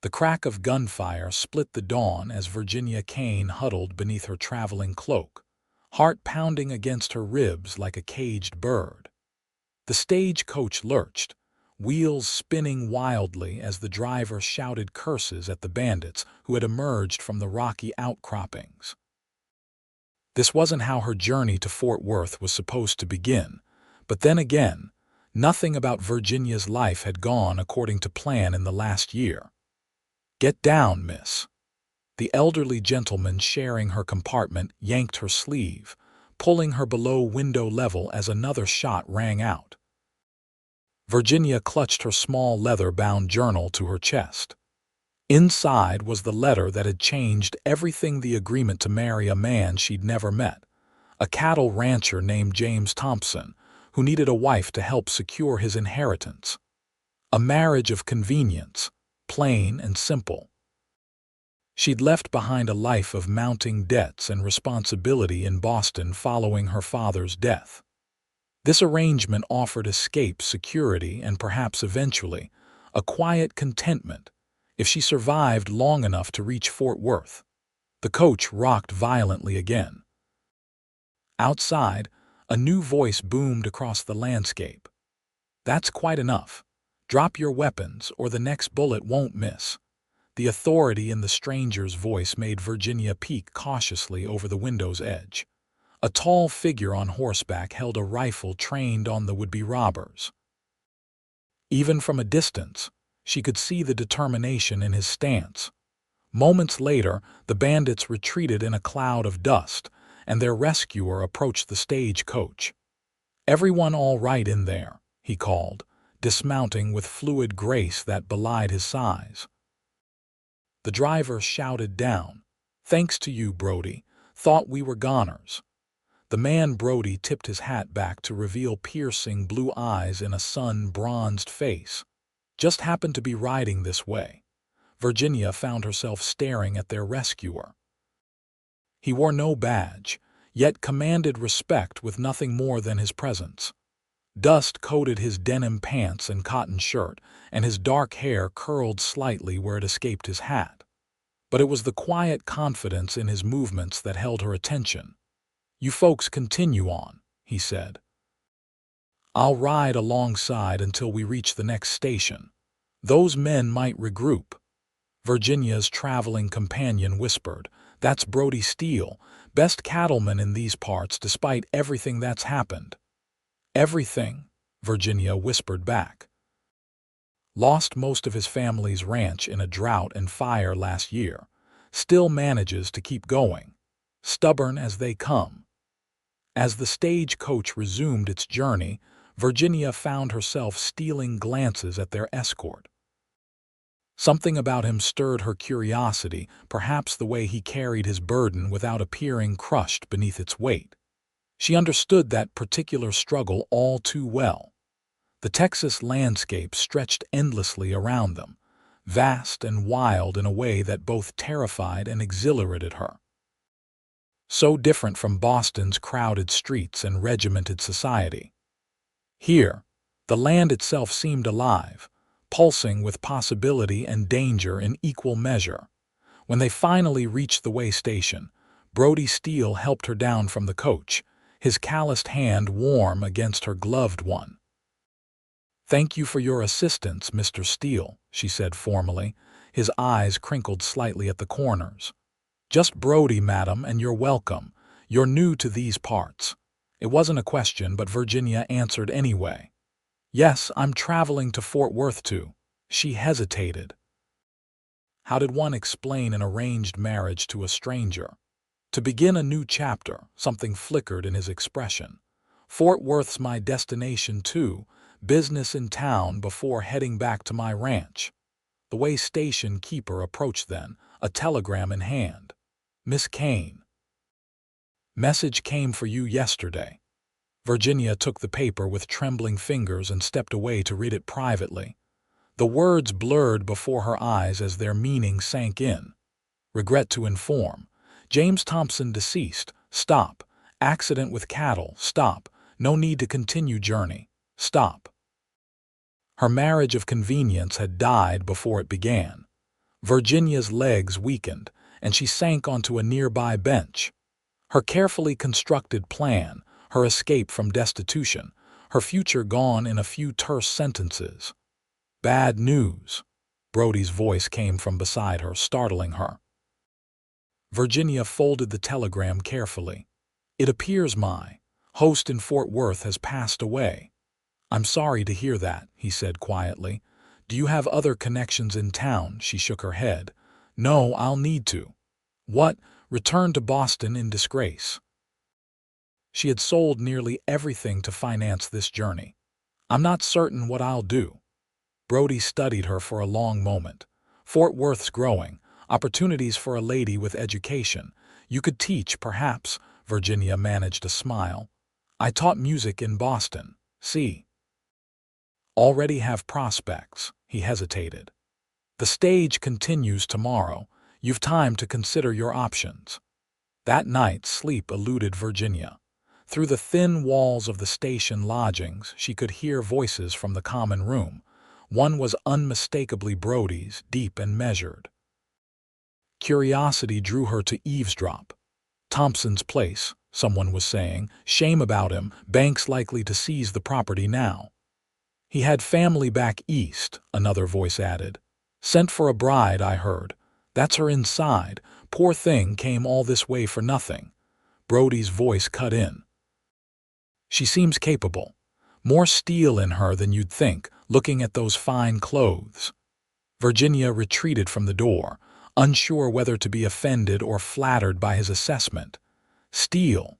The crack of gunfire split the dawn as Virginia Kane huddled beneath her traveling cloak, heart pounding against her ribs like a caged bird. The stagecoach lurched, wheels spinning wildly as the driver shouted curses at the bandits who had emerged from the rocky outcroppings. This wasn't how her journey to Fort Worth was supposed to begin, but then again, nothing about Virginia's life had gone according to plan in the last year. "Get down, miss." The elderly gentleman sharing her compartment yanked her sleeve, pulling her below window level as another shot rang out. Virginia clutched her small leather-bound journal to her chest. Inside was the letter that had changed everything: the agreement to marry a man she'd never met, a cattle rancher named James Thompson, who needed a wife to help secure his inheritance. A marriage of convenience, plain and simple. She'd left behind a life of mounting debts and responsibility in Boston following her father's death. This arrangement offered escape, security, and perhaps eventually a quiet contentment if she survived long enough to reach Fort Worth. The coach rocked violently again. Outside, a new voice boomed across the landscape. "That's quite enough. Drop your weapons or the next bullet won't miss." The authority in the stranger's voice made Virginia peek cautiously over the window's edge. A tall figure on horseback held a rifle trained on the would-be robbers. Even from a distance, she could see the determination in his stance. Moments later, the bandits retreated in a cloud of dust, and their rescuer approached the stagecoach. "Everyone all right in there?" he called, dismounting with fluid grace that belied his size. The driver shouted down, "Thanks to you, Brody. Thought we were goners." The man Brody tipped his hat back to reveal piercing blue eyes in a sun-bronzed face. "Just happened to be riding this way." Virginia found herself staring at their rescuer. He wore no badge, yet commanded respect with nothing more than his presence. Dust coated his denim pants and cotton shirt, and his dark hair curled slightly where it escaped his hat. But it was the quiet confidence in his movements that held her attention. "You folks continue on," he said. "I'll ride alongside until we reach the next station. Those men might regroup." Virginia's traveling companion whispered, "That's Brody Steele, best cattleman in these parts despite everything that's happened." "Everything?" Virginia whispered back. "Lost most of his family's ranch in a drought and fire last year. Still manages to keep going. Stubborn as they come." As the stagecoach resumed its journey, Virginia found herself stealing glances at their escort. Something about him stirred her curiosity, perhaps the way he carried his burden without appearing crushed beneath its weight. She understood that particular struggle all too well. The Texas landscape stretched endlessly around them, vast and wild in a way that both terrified and exhilarated her. So different from Boston's crowded streets and regimented society. Here, the land itself seemed alive, pulsing with possibility and danger in equal measure. When they finally reached the way station, Brody Steele helped her down from the coach, his calloused hand warm against her gloved one. "Thank you for your assistance, Mr. Steele," she said formally, his eyes crinkled slightly at the corners. "Just Brody, madam, and you're welcome. You're new to these parts." It wasn't a question, but Virginia answered anyway. "Yes, I'm traveling to Fort Worth too." She hesitated. How did one explain an arranged marriage to a stranger? To begin a new chapter, something flickered in his expression. "Fort Worth's my destination too, business in town before heading back to my ranch." The way station keeper approached then, a telegram in hand. "Miss Kane. Message came for you yesterday." Virginia took the paper with trembling fingers and stepped away to read it privately. The words blurred before her eyes as their meaning sank in. "Regret to inform. James Thompson deceased. Stop. Accident with cattle. Stop. No need to continue journey. Stop." Her marriage of convenience had died before it began. Virginia's legs weakened, and she sank onto a nearby bench. Her carefully constructed plan, her escape from destitution, her future gone in a few terse sentences. "Bad news." Brody's voice came from beside her, startling her. Virginia folded the telegram carefully. "It appears my host in Fort Worth has passed away." "I'm sorry to hear that," he said quietly. "Do you have other connections in town?" She shook her head. "No, I'll need to." "What? Return to Boston in disgrace?" She had sold nearly everything to finance this journey. "I'm not certain what I'll do." Brody studied her for a long moment. "Fort Worth's growing. Opportunities for a lady with education. You could teach, perhaps." Virginia managed a smile. "I taught music in Boston. See. Already have prospects." He hesitated. "The stage continues tomorrow. You've time to consider your options." That night, sleep eluded Virginia. Through the thin walls of the station lodgings, she could hear voices from the common room. One was unmistakably Brody's, deep and measured. Curiosity drew her to eavesdrop. "Thompson's place," someone was saying. "Shame about him. Bank's likely to seize the property now." "He had family back east," another voice added. "Sent for a bride, I heard. That's her inside. Poor thing came all this way for nothing." Brody's voice cut in. "She seems capable. More steel in her than you'd think, looking at those fine clothes." Virginia retreated from the door, unsure whether to be offended or flattered by his assessment. Steel.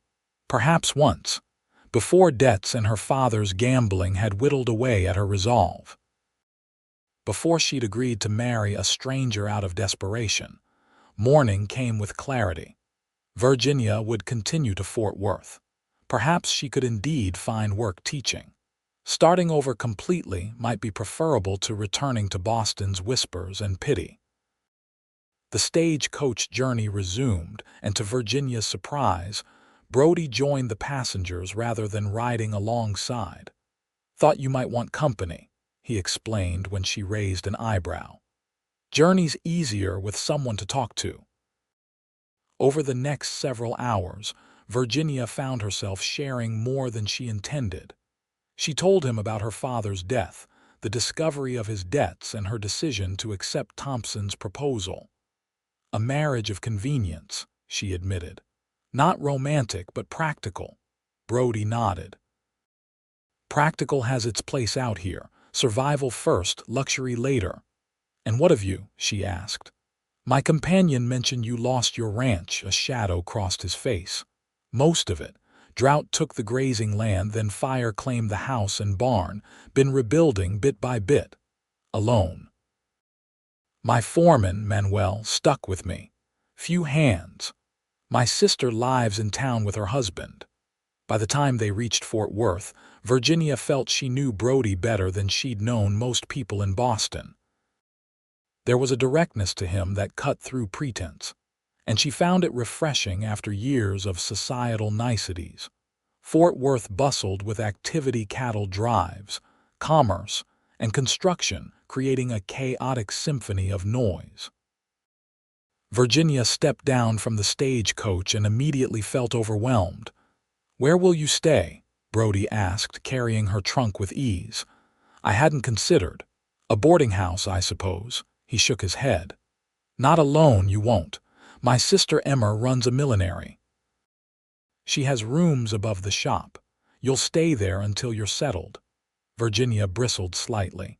Perhaps once, before debts and her father's gambling had whittled away at her resolve. Before she'd agreed to marry a stranger out of desperation, morning came with clarity. Virginia would continue to Fort Worth. Perhaps she could indeed find work teaching. Starting over completely might be preferable to returning to Boston's whispers and pity. The stagecoach journey resumed, and to Virginia's surprise, Brody joined the passengers rather than riding alongside. "Thought you might want company," he explained when she raised an eyebrow. "Journey's easier with someone to talk to." Over the next several hours, Virginia found herself sharing more than she intended. She told him about her father's death, the discovery of his debts, and her decision to accept Thompson's proposal. "A marriage of convenience," she admitted. "Not romantic, but practical." Brody nodded. "Practical has its place out here. Survival first, luxury later." "And what of you?" she asked. "My companion mentioned you lost your ranch." A shadow crossed his face. "Most of it. Drought took the grazing land, then fire claimed the house and barn. Been rebuilding bit by bit. Alone. My foreman, Manuel, stuck with me. Few hands. My sister lives in town with her husband." By the time they reached Fort Worth, Virginia felt she knew Brody better than she'd known most people in Boston. There was a directness to him that cut through pretense, and she found it refreshing after years of societal niceties. Fort Worth bustled with activity, cattle drives, commerce, and construction, creating a chaotic symphony of noise. Virginia stepped down from the stagecoach and immediately felt overwhelmed. "Where will you stay?" Brody asked, carrying her trunk with ease. "I hadn't considered. A boarding house, I suppose." He shook his head. "Not alone, you won't. My sister Emma runs a millinery. She has rooms above the shop. You'll stay there until you're settled." Virginia bristled slightly.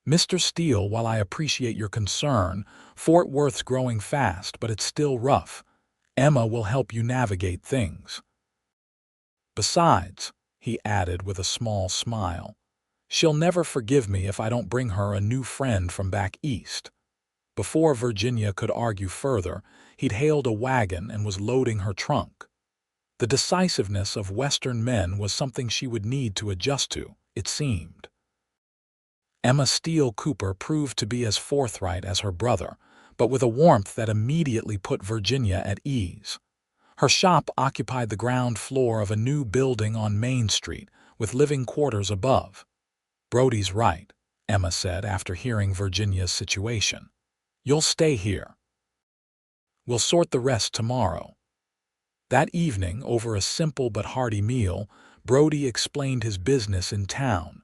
"Mr. Steele, while I appreciate your concern, Fort Worth's growing fast, but it's still rough. Emma will help you navigate things. Besides," he added with a small smile, "she'll never forgive me if I don't bring her a new friend from back east." Before Virginia could argue further, he'd hailed a wagon and was loading her trunk. The decisiveness of Western men was something she would need to adjust to, it seemed. Emma Steele Cooper proved to be as forthright as her brother, but with a warmth that immediately put Virginia at ease. Her shop occupied the ground floor of a new building on Main Street, with living quarters above. "Brody's right," Emma said after hearing Virginia's situation. You'll stay here. We'll sort the rest tomorrow." That evening, over a simple but hearty meal, Brody explained his business in town.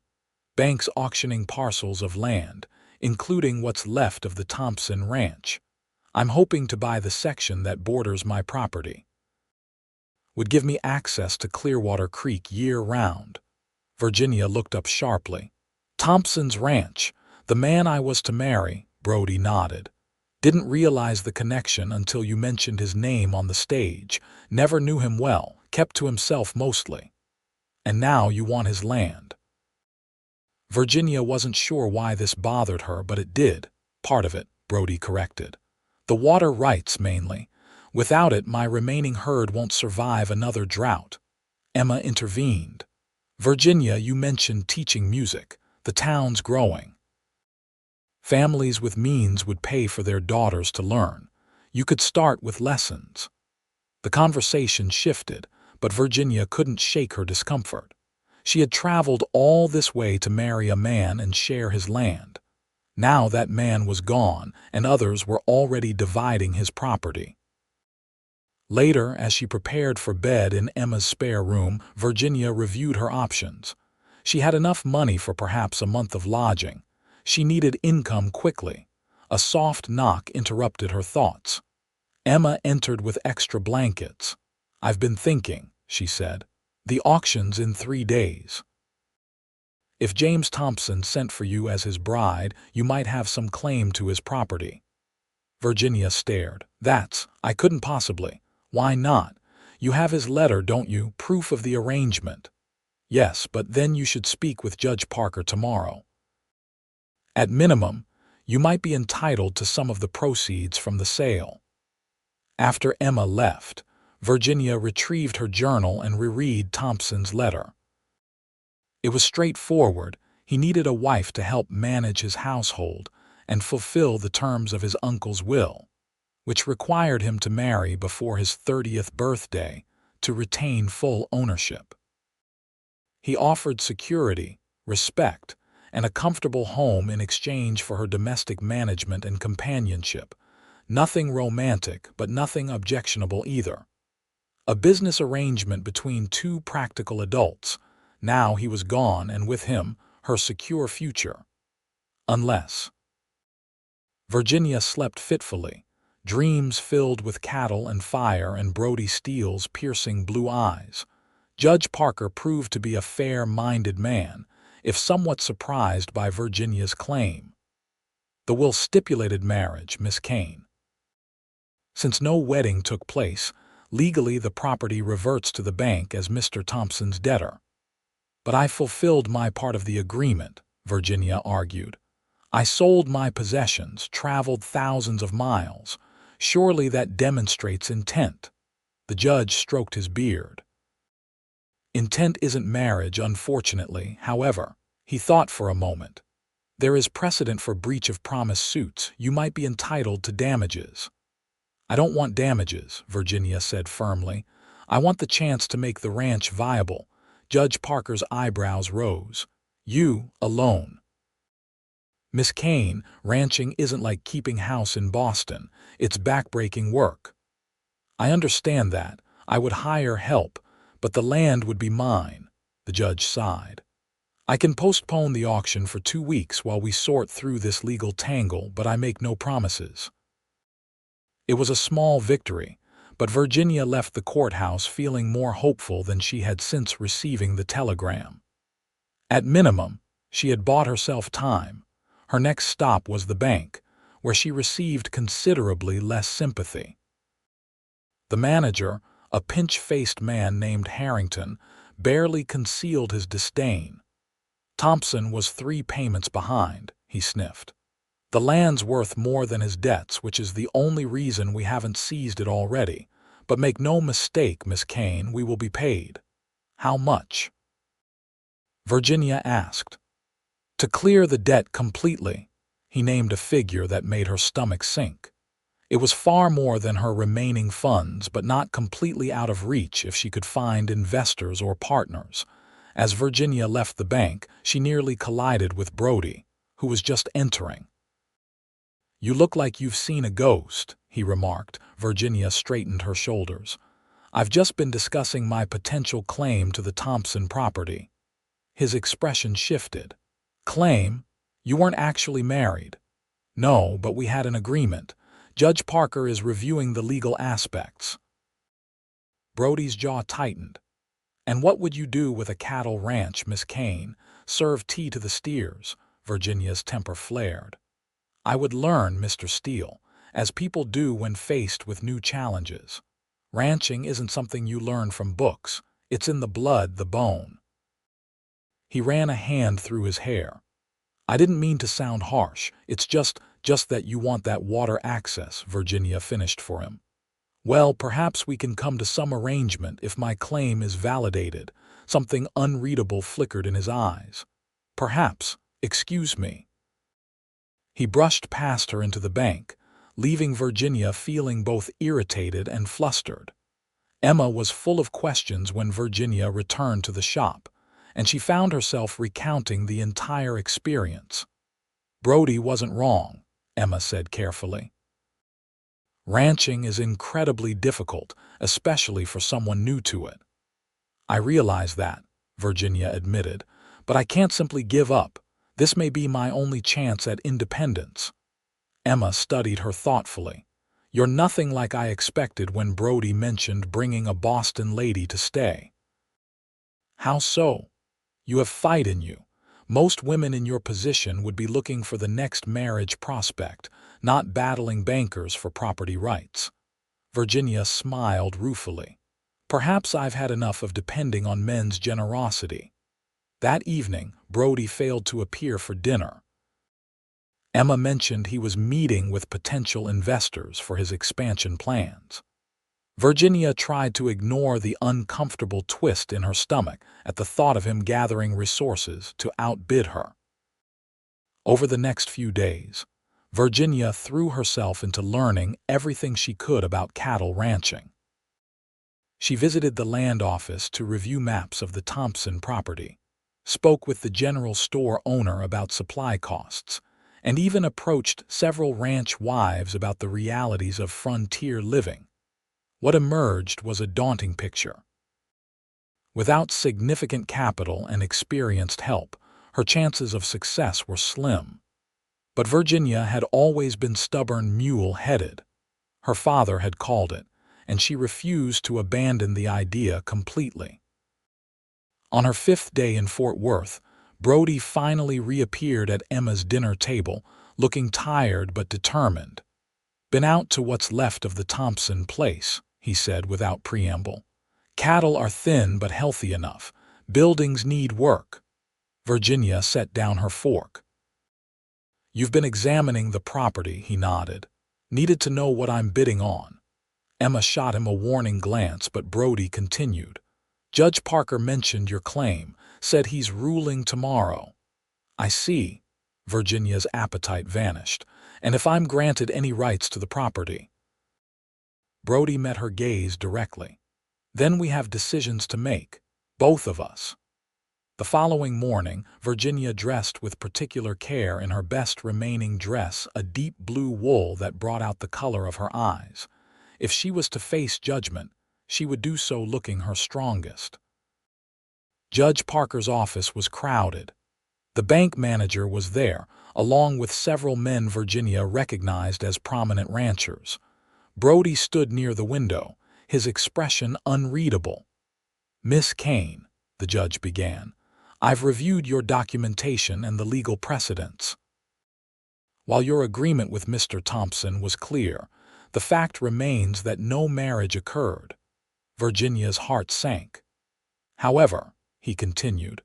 Banks auctioning parcels of land, including what's left of the Thompson ranch. "I'm hoping to buy the section that borders my property. Would give me access to Clearwater Creek year-round." Virginia looked up sharply. "Thompson's ranch, the man I was to marry," Brody nodded. "Didn't realize the connection until you mentioned his name on the stage. Never knew him well, kept to himself mostly. And now you want his land." Virginia wasn't sure why this bothered her, but it did. "Part of it," Brody corrected. "The water rights, mainly. Without it, my remaining herd won't survive another drought." Emma intervened. "Virginia, you mentioned teaching music. The town's growing. Families with means would pay for their daughters to learn. You could start with lessons." The conversation shifted, but Virginia couldn't shake her discomfort. She had traveled all this way to marry a man and share his land. Now that man was gone, and others were already dividing his property. Later, as she prepared for bed in Emma's spare room, Virginia reviewed her options. She had enough money for perhaps a month of lodging. She needed income quickly. A soft knock interrupted her thoughts. Emma entered with extra blankets. "I've been thinking," she said. "The auction's in 3 days. If James Thompson sent for you as his bride, you might have some claim to his property." Virginia stared. I couldn't possibly." "Why not? You have his letter, don't you? Proof of the arrangement." "Yes, but then you should speak with Judge Parker tomorrow. At minimum, you might be entitled to some of the proceeds from the sale." After Emma left, Virginia retrieved her journal and reread Thompson's letter. It was straightforward. He needed a wife to help manage his household and fulfill the terms of his uncle's will, which required him to marry before his 30th birthday to retain full ownership. He offered security, respect, and a comfortable home in exchange for her domestic management and companionship. Nothing romantic, but nothing objectionable either. A business arrangement between two practical adults. Now he was gone, and with him, her secure future. Unless. Virginia slept fitfully, dreams filled with cattle and fire and Brody Steele's piercing blue eyes. Judge Parker proved to be a fair-minded man, if somewhat surprised by Virginia's claim. The will stipulated marriage, Miss Kane. Since no wedding took place, legally the property reverts to the bank as Mr. Thompson's debtor. "But I fulfilled my part of the agreement," Virginia argued. "I sold my possessions, traveled thousands of miles. Surely that demonstrates intent." The judge stroked his beard. "Intent isn't marriage, unfortunately, however." He thought for a moment. "There is precedent for breach of promise suits. You might be entitled to damages." "I don't want damages," Virginia said firmly. "I want the chance to make the ranch viable." Judge Parker's eyebrows rose. "You, alone." "Miss Kane, ranching isn't like keeping house in Boston. It's backbreaking work." "I understand that. I would hire help, but the land would be mine." The judge sighed. "I can postpone the auction for 2 weeks while we sort through this legal tangle, but I make no promises." It was a small victory, but Virginia left the courthouse feeling more hopeful than she had since receiving the telegram. At minimum, she had bought herself time. Her next stop was the bank, where she received considerably less sympathy. The manager, a pinch-faced man named Harrington, barely concealed his disdain. "Thompson was 3 payments behind," he sniffed. "The land's worth more than his debts, which is the only reason we haven't seized it already. But make no mistake, Miss Kane, we will be paid." "How much?" Virginia asked. "To clear the debt completely." He named a figure that made her stomach sink. It was far more than her remaining funds, but not completely out of reach if she could find investors or partners. As Virginia left the bank, she nearly collided with Brody, who was just entering. You look like you've seen a ghost, he remarked. Virginia straightened her shoulders. I've just been discussing my potential claim to the Thompson property. His expression shifted. Claim? You weren't actually married. No, but we had an agreement. Judge Parker is reviewing the legal aspects. Brody's jaw tightened. And what would you do with a cattle ranch, Miss Kane? Serve tea to the steers. Virginia's temper flared. I would learn, Mr. Steele, as people do when faced with new challenges. Ranching isn't something you learn from books. It's in the blood, the bone. He ran a hand through his hair. I didn't mean to sound harsh. It's just that you want that water access, Virginia finished for him. Well, perhaps we can come to some arrangement if my claim is validated. Something unreadable flickered in his eyes. Perhaps. Excuse me. He brushed past her into the bank, leaving Virginia feeling both irritated and flustered. Emma was full of questions when Virginia returned to the shop, and she found herself recounting the entire experience. Brody wasn't wrong, Emma said carefully. Ranching is incredibly difficult, especially for someone new to it. I realize that, Virginia admitted, but I can't simply give up. This may be my only chance at independence. Emma studied her thoughtfully. You're nothing like I expected when Brody mentioned bringing a Boston lady to stay. How so? You have fight in you. Most women in your position would be looking for the next marriage prospect, not battling bankers for property rights. Virginia smiled ruefully. Perhaps I've had enough of depending on men's generosity. That evening, Brody failed to appear for dinner. Emma mentioned he was meeting with potential investors for his expansion plans. Virginia tried to ignore the uncomfortable twist in her stomach at the thought of him gathering resources to outbid her. Over the next few days, Virginia threw herself into learning everything she could about cattle ranching. She visited the land office to review maps of the Thompson property, spoke with the general store owner about supply costs, and even approached several ranch wives about the realities of frontier living. What emerged was a daunting picture. Without significant capital and experienced help, her chances of success were slim. But Virginia had always been stubborn, mule-headed. Her father had called it, and she refused to abandon the idea completely. On her 5th day in Fort Worth, Brody finally reappeared at Emma's dinner table, looking tired but determined. Been out to what's left of the Thompson place, he said without preamble. Cattle are thin but healthy enough. Buildings need work. Virginia set down her fork. You've been examining the property, he nodded. Needed to know what I'm bidding on. Emma shot him a warning glance, but Brody continued. Judge Parker mentioned your claim, said he's ruling tomorrow. I see. Virginia's appetite vanished. And if I'm granted any rights to the property? Brody met her gaze directly. Then we have decisions to make, both of us. The following morning, Virginia dressed with particular care in her best remaining dress, a deep blue wool that brought out the color of her eyes. If she was to face judgment, she would do so looking her strongest. Judge Parker's office was crowded. The bank manager was there, along with several men Virginia recognized as prominent ranchers. Brody stood near the window, his expression unreadable. Miss Kane, the judge began, I've reviewed your documentation and the legal precedents. While your agreement with Mr. Thompson was clear, the fact remains that no marriage occurred. Virginia's heart sank. However, he continued,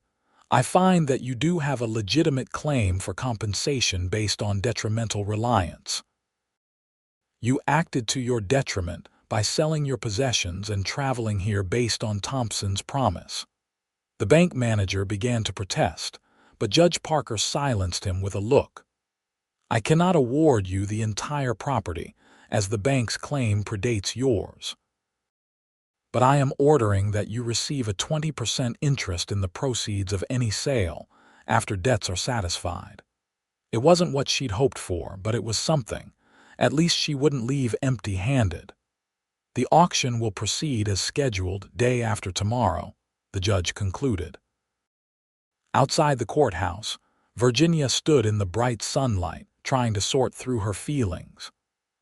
I find that you do have a legitimate claim for compensation based on detrimental reliance. You acted to your detriment by selling your possessions and traveling here based on Thompson's promise. The bank manager began to protest, but Judge Parker silenced him with a look. I cannot award you the entire property, as the bank's claim predates yours. But I am ordering that you receive a 20% interest in the proceeds of any sale after debts are satisfied. It wasn't what she'd hoped for, but it was something. At least she wouldn't leave empty-handed. The auction will proceed as scheduled day after tomorrow, the judge concluded. Outside the courthouse, Virginia stood in the bright sunlight, trying to sort through her feelings.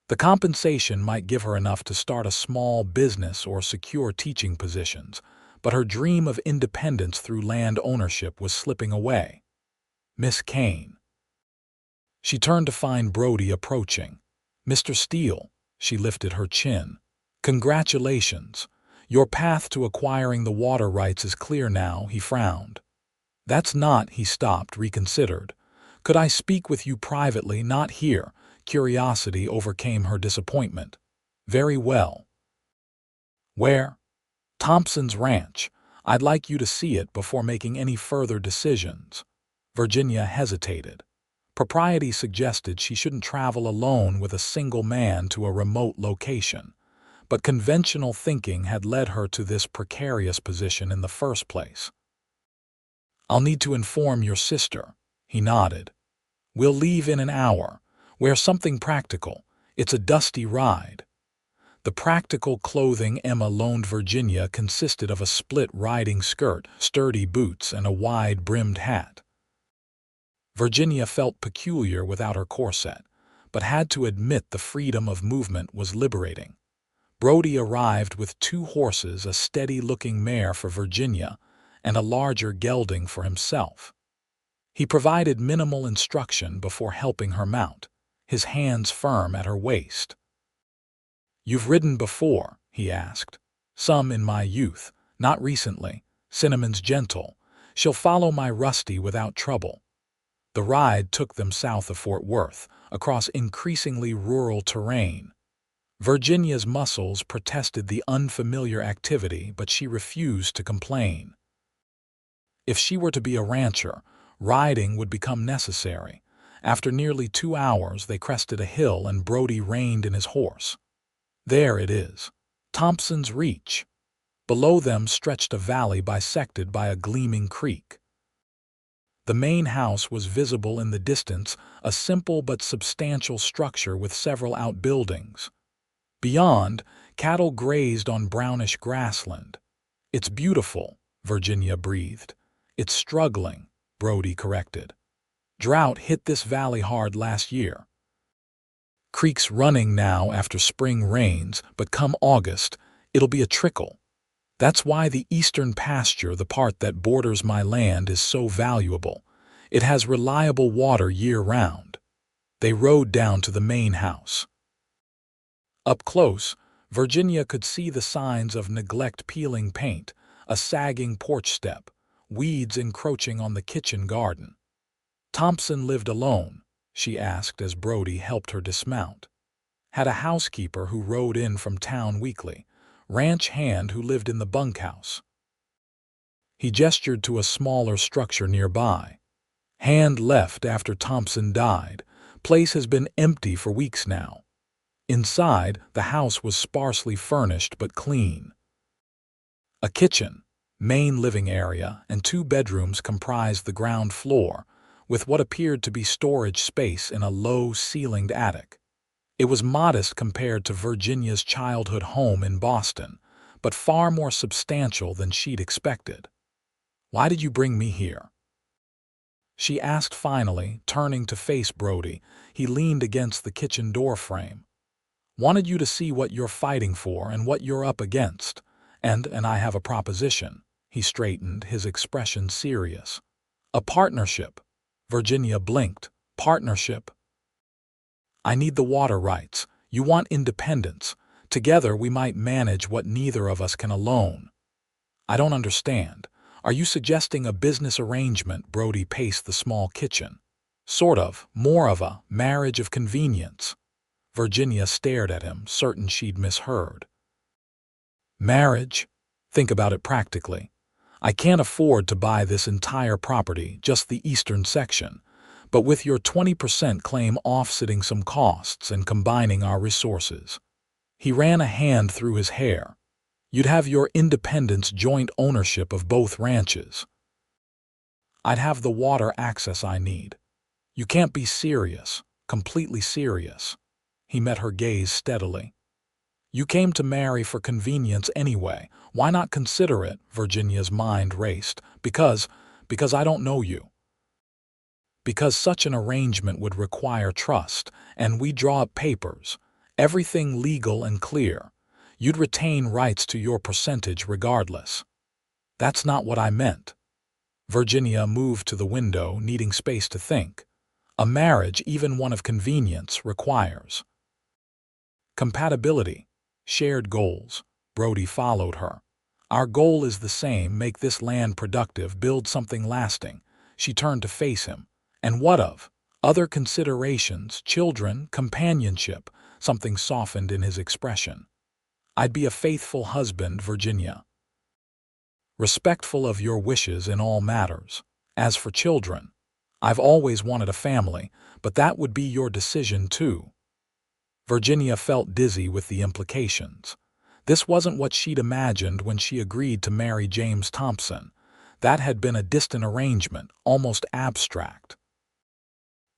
The compensation might give her enough to start a small business or secure teaching positions, but her dream of independence through land ownership was slipping away. Miss Kane. She turned to find Brody approaching. "Mr. Steele," she lifted her chin. "Congratulations. Your path to acquiring the water rights is clear now," he frowned. "That's not," he stopped, reconsidered. "Could I speak with you privately, not here?" Curiosity overcame her disappointment. "Very well." "Where?" "Thompson's ranch. I'd like you to see it before making any further decisions." Virginia hesitated. Propriety suggested she shouldn't travel alone with a single man to a remote location, but conventional thinking had led her to this precarious position in the first place. "I'll need to inform your sister," he nodded. "We'll leave in an hour. Wear something practical. It's a dusty ride." The practical clothing Emma loaned Virginia consisted of a split riding skirt, sturdy boots, and a wide-brimmed hat. Virginia felt peculiar without her corset, but had to admit the freedom of movement was liberating. Brody arrived with 2 horses, a steady-looking mare for Virginia, and a larger gelding for himself. He provided minimal instruction before helping her mount, his hands firm at her waist. "You've ridden before?" he asked. "Some in my youth, not recently. Cinnamon's gentle. She'll follow my Rusty without trouble." The ride took them south of Fort Worth, across increasingly rural terrain. Virginia's muscles protested the unfamiliar activity, but she refused to complain. If she were to be a rancher, riding would become necessary. After nearly 2 hours, they crested a hill and Brody reined in his horse. "There it is. Thompson's Reach." Below them stretched a valley bisected by a gleaming creek. The main house was visible in the distance, a simple but substantial structure with several outbuildings. Beyond, cattle grazed on brownish grassland. "It's beautiful," Virginia breathed. "It's struggling," Brody corrected. "Drought hit this valley hard last year. Creek's running now after spring rains, but come August, it'll be a trickle. That's why the eastern pasture, the part that borders my land, is so valuable. It has reliable water year-round." They rode down to the main house. Up close, Virginia could see the signs of neglect: peeling paint, a sagging porch step, weeds encroaching on the kitchen garden. "Thompson lived alone?" she asked as Brody helped her dismount. "Had a housekeeper who rode in from town weekly. Ranch hand who lived in the bunkhouse." He gestured to a smaller structure nearby. "Hand left after Thompson died. Place has been empty for weeks now." Inside, the house was sparsely furnished but clean. A kitchen, main living area, and 2 bedrooms comprised the ground floor, with what appeared to be storage space in a low-ceilinged attic. It was modest compared to Virginia's childhood home in Boston, but far more substantial than she'd expected. "Why did you bring me here?" she asked finally, turning to face Brody. He leaned against the kitchen door frame. "Wanted you to see what you're fighting for and what you're up against. And I have a proposition." He straightened, his expression serious. "A partnership." Virginia blinked. "Partnership?" "I need the water rights. You want independence. Together we might manage what neither of us can alone." "I don't understand. Are you suggesting a business arrangement?" Brody paced the small kitchen. "Sort of. More of a marriage of convenience." Virginia stared at him, certain she'd misheard. "Marriage? Think about it practically. I can't afford to buy this entire property, just the eastern section. But with your 20% claim offsetting some costs and combining our resources." He ran a hand through his hair. "You'd have your independence, joint ownership of both ranches. I'd have the water access I need. You can't be serious, completely serious. He met her gaze steadily. You came to marry for convenience anyway. Why not consider it? Virginia's mind raced. Because I don't know you. Because such an arrangement would require trust, and we draw up papers, everything legal and clear. You'd retain rights to your percentage regardless. That's not what I meant. Virginia moved to the window, needing space to think. A marriage, even one of convenience, requires compatibility, shared goals. Brody followed her. Our goal is the same: make this land productive, build something lasting. She turned to face him. And what of other considerations, children, companionship? Something softened in his expression. I'd be a faithful husband, Virginia. Respectful of your wishes in all matters. As for children, I've always wanted a family, but that would be your decision too. Virginia felt dizzy with the implications. This wasn't what she'd imagined when she agreed to marry James Thompson. That had been a distant arrangement, almost abstract.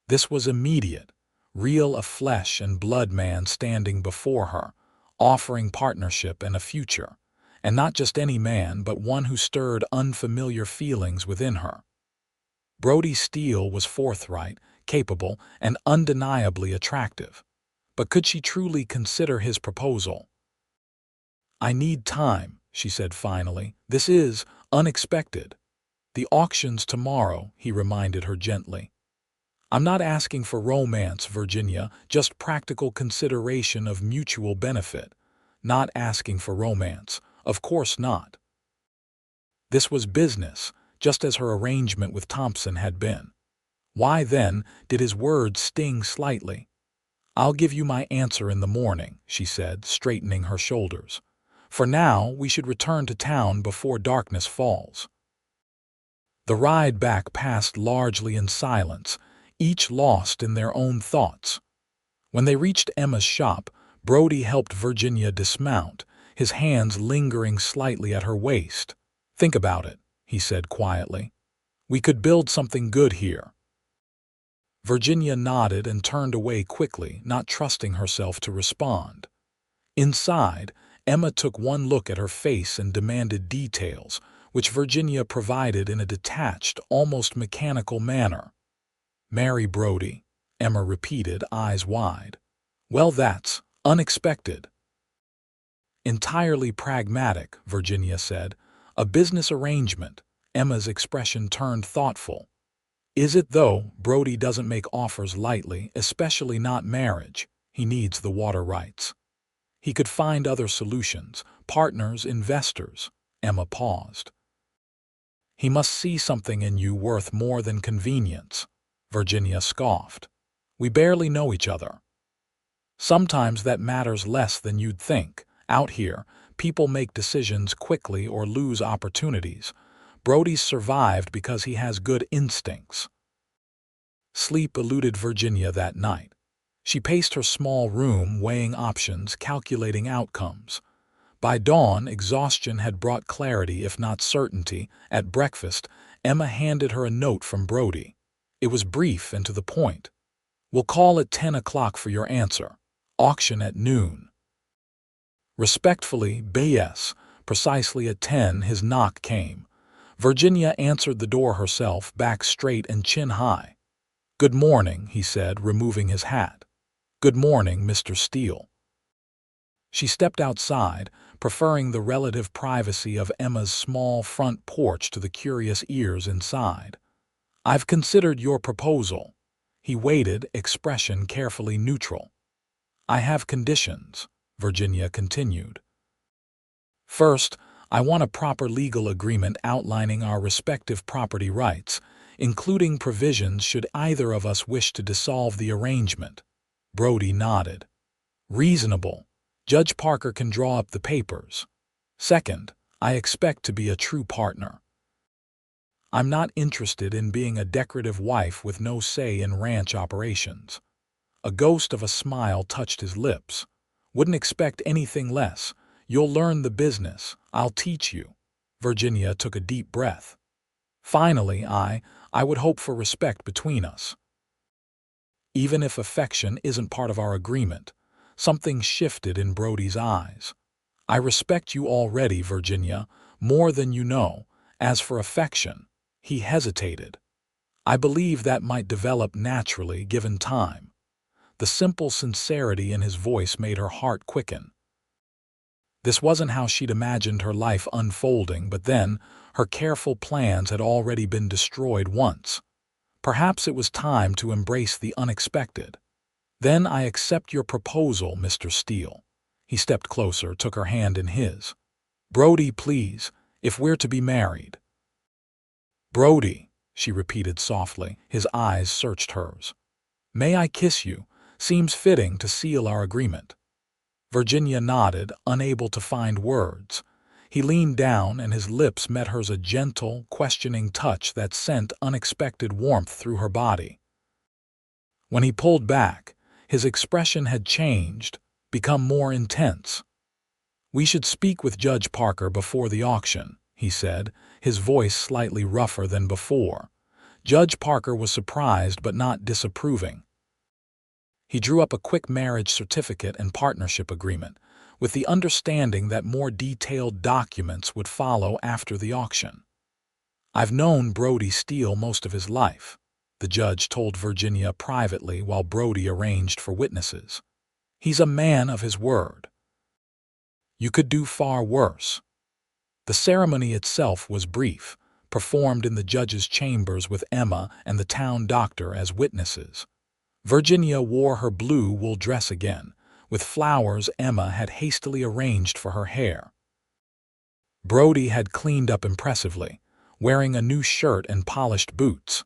This was immediate, real, a flesh and blood man standing before her, offering partnership and a future. And not just any man, but one who stirred unfamiliar feelings within her. Brody Steele was forthright, capable, and undeniably attractive. But could she truly consider his proposal? I need time, she said finally. This is unexpected. The auction's tomorrow, he reminded her gently. I'm not asking for romance, Virginia, just practical consideration of mutual benefit. Not asking for romance. Of course not. This was business, just as her arrangement with Thompson had been. Why, then, did his words sting slightly? I'll give you my answer in the morning, she said, straightening her shoulders. For now, we should return to town before darkness falls. The ride back passed largely in silence, each lost in their own thoughts. When they reached Emma's shop, Brody helped Virginia dismount, his hands lingering slightly at her waist. Think about it, he said quietly. We could build something good here. Virginia nodded and turned away quickly, not trusting herself to respond. Inside, Emma took one look at her face and demanded details, which Virginia provided in a detached, almost mechanical manner. Marry Brody, Emma repeated, eyes wide. Well, that's unexpected. Entirely pragmatic, Virginia said. A business arrangement. Emma's expression turned thoughtful. Is it, though? Brody doesn't make offers lightly, especially not marriage. He needs the water rights. He could find other solutions, partners, investors. Emma paused. He must see something in you worth more than convenience. Virginia scoffed. We barely know each other. Sometimes that matters less than you'd think. Out here, people make decisions quickly or lose opportunities. Brody's survived because he has good instincts. Sleep eluded Virginia that night. She paced her small room, weighing options, calculating outcomes. By dawn, exhaustion had brought clarity, if not certainty. At breakfast, Emma handed her a note from Brody. It was brief and to the point. We'll call at 10 o'clock for your answer. Auction at noon. Respectfully, B.S. Precisely at 10, his knock came. Virginia answered the door herself, back straight and chin high. Good morning, he said, removing his hat. Good morning, Mr. Steele. She stepped outside, preferring the relative privacy of Emma's small front porch to the curious ears inside. I've considered your proposal. He waited, expression carefully neutral. I have conditions, Virginia continued. First, I want a proper legal agreement outlining our respective property rights, including provisions should either of us wish to dissolve the arrangement. Brody nodded. Reasonable. Judge Parker can draw up the papers. Second, I expect to be a true partner. I'm not interested in being a decorative wife with no say in ranch operations. A ghost of a smile touched his lips. Wouldn't expect anything less. You'll learn the business. I'll teach you. Virginia took a deep breath. Finally, I would hope for respect between us. Even if affection isn't part of our agreement, something shifted in Brody's eyes. I respect you already, Virginia, more than you know. As for affection, he hesitated. I believe that might develop naturally given time. The simple sincerity in his voice made her heart quicken. This wasn't how she'd imagined her life unfolding, but then, her careful plans had already been destroyed once. Perhaps it was time to embrace the unexpected. Then I accept your proposal, Mr. Steele. He stepped closer, took her hand in his. Brody, please, if we're to be married. Brody, she repeated softly. His eyes searched hers. May I kiss you? Seems fitting to seal our agreement. Virginia nodded, unable to find words. He leaned down and his lips met hers, a gentle, questioning touch that sent unexpected warmth through her body. When he pulled back, his expression had changed, become more intense. We should speak with Judge Parker before the auction, he said, his voice slightly rougher than before. Judge Parker was surprised but not disapproving. He drew up a quick marriage certificate and partnership agreement, with the understanding that more detailed documents would follow after the auction. I've known Brody Steele most of his life, the judge told Virginia privately while Brody arranged for witnesses. He's a man of his word. You could do far worse. The ceremony itself was brief, performed in the judge's chambers with Emma and the town doctor as witnesses. Virginia wore her blue wool dress again, with flowers Emma had hastily arranged for her hair. Brody had cleaned up impressively, wearing a new shirt and polished boots.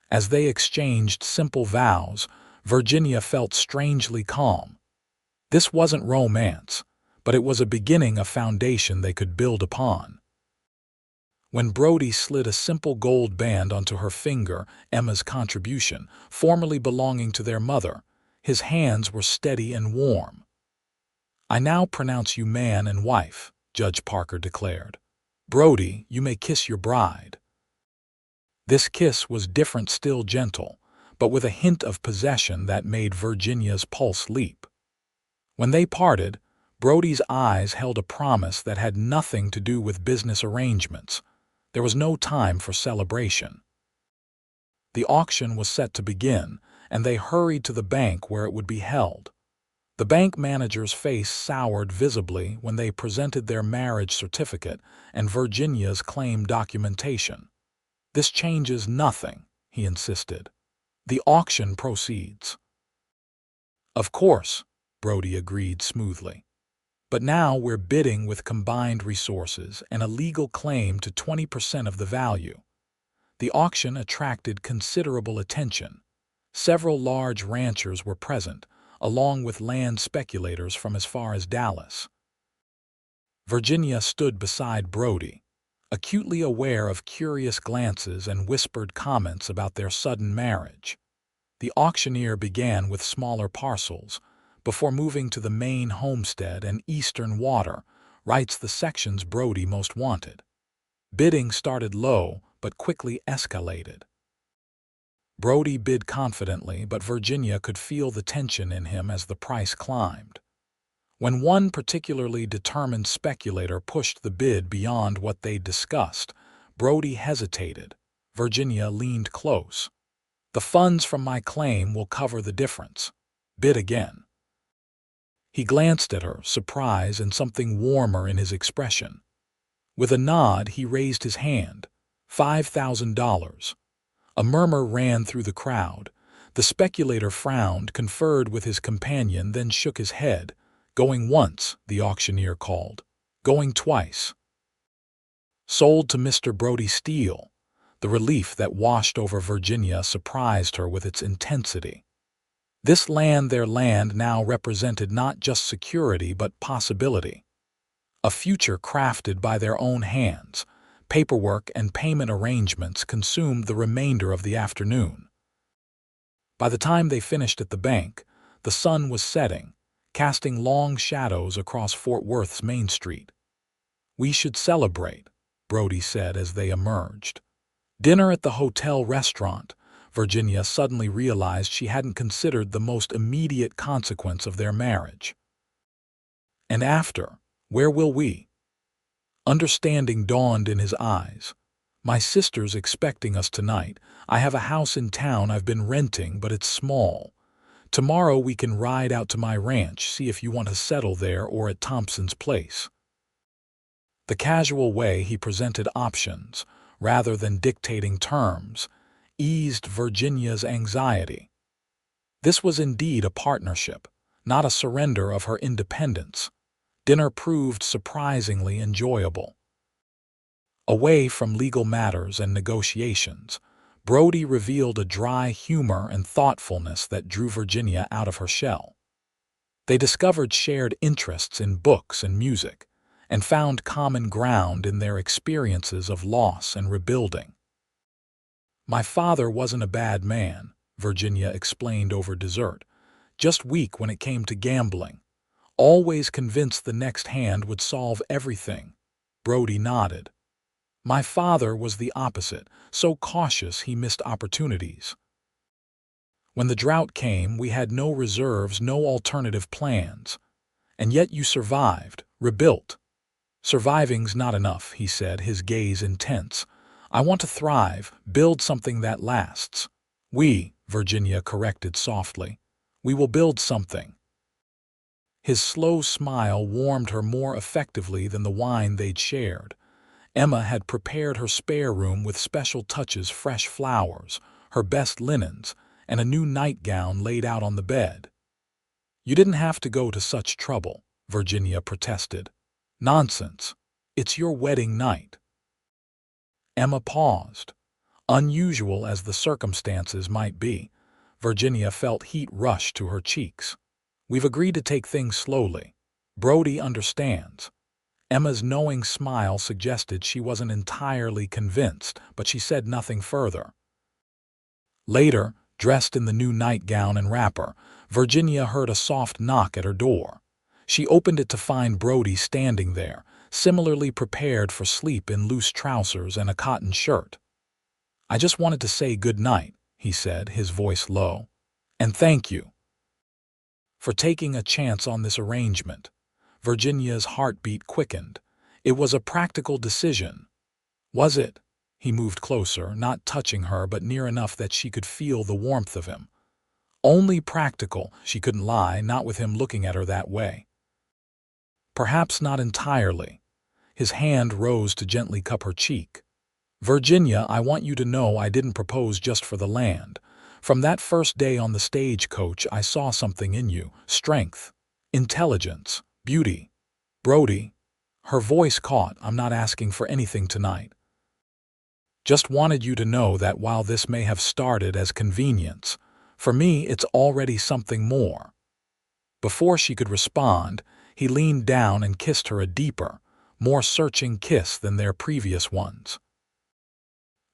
As they exchanged simple vows, Virginia felt strangely calm. This wasn't romance, but it was a beginning, a foundation they could build upon. When Brody slid a simple gold band onto her finger, Emma's contribution, formerly belonging to their mother, his hands were steady and warm. I now pronounce you man and wife, Judge Parker declared. Brody, you may kiss your bride. This kiss was different, still gentle, but with a hint of possession that made Virginia's pulse leap. When they parted, Brody's eyes held a promise that had nothing to do with business arrangements. There was no time for celebration. The auction was set to begin, and they hurried to the bank where it would be held. The bank manager's face soured visibly when they presented their marriage certificate and Virginia's claim documentation. This changes nothing, he insisted. The auction proceeds. Of course, Brody agreed smoothly. But now we're bidding with combined resources and a legal claim to 20% of the value. The auction attracted considerable attention. Several large ranchers were present, along with land speculators from as far as Dallas. Virginia stood beside Brody, acutely aware of curious glances and whispered comments about their sudden marriage. The auctioneer began with smaller parcels, before moving to the main homestead and eastern water, rights, the sections Brody most wanted. Bidding started low, but quickly escalated. Brody bid confidently, but Virginia could feel the tension in him as the price climbed. When one particularly determined speculator pushed the bid beyond what they'd discussed, Brody hesitated. Virginia leaned close. The funds from my claim will cover the difference. Bid again. He glanced at her, surprise and something warmer in his expression. With a nod, he raised his hand. $5,000. A murmur ran through the crowd. The speculator frowned, conferred with his companion, then shook his head. Going once, the auctioneer called. Going twice. Sold to Mr. Brody Steele. The relief that washed over Virginia surprised her with its intensity. This land, their land, now represented not just security but possibility. A future crafted by their own hands. Paperwork and payment arrangements consumed the remainder of the afternoon. By the time they finished at the bank, the sun was setting, casting long shadows across Fort Worth's Main Street. We should celebrate, Brody said as they emerged. Dinner at the hotel restaurant. Virginia suddenly realized she hadn't considered the most immediate consequence of their marriage. And after, where will we? Understanding dawned in his eyes. My sister's expecting us tonight. I have a house in town I've been renting, but it's small. Tomorrow we can ride out to my ranch, see if you want to settle there or at Thompson's place. The casual way he presented options, rather than dictating terms, eased Virginia's anxiety. This was indeed a partnership, not a surrender of her independence. Dinner proved surprisingly enjoyable. Away from legal matters and negotiations, Brody revealed a dry humor and thoughtfulness that drew Virginia out of her shell. They discovered shared interests in books and music, and found common ground in their experiences of loss and rebuilding. My father wasn't a bad man, Virginia explained over dessert, just weak when it came to gambling. Always convinced the next hand would solve everything. Brody nodded. My father was the opposite, so cautious he missed opportunities. When the drought came, we had no reserves, no alternative plans. And yet you survived, rebuilt. Surviving's not enough, he said, his gaze intense. I want to thrive, build something that lasts. Virginia corrected softly. We will build something. His slow smile warmed her more effectively than the wine they'd shared. Emma had prepared her spare room with special touches, fresh flowers, her best linens, and a new nightgown laid out on the bed. You didn't have to go to such trouble, Virginia protested. Nonsense. It's your wedding night. Emma paused. Unusual as the circumstances might be, Virginia felt heat rush to her cheeks. We've agreed to take things slowly. Brody understands. Emma's knowing smile suggested she wasn't entirely convinced, but she said nothing further. Later, dressed in the new nightgown and wrapper, Virginia heard a soft knock at her door. She opened it to find Brody standing there, similarly prepared for sleep in loose trousers and a cotton shirt. I just wanted to say good night, he said, his voice low. And thank you for taking a chance on this arrangement. Virginia's heartbeat quickened. It was a practical decision. Was it? He moved closer, not touching her but near enough that she could feel the warmth of him. Only practical, she couldn't lie, not with him looking at her that way. Perhaps not entirely. His hand rose to gently cup her cheek. Virginia, I want you to know I didn't propose just for the land. From that first day on the stagecoach, I saw something in you. Strength, intelligence, beauty. Brody. Her voice caught. I'm not asking for anything tonight. Just wanted you to know that while this may have started as convenience, for me it's already something more. Before she could respond, he leaned down and kissed her a deeper, more searching kiss than their previous ones.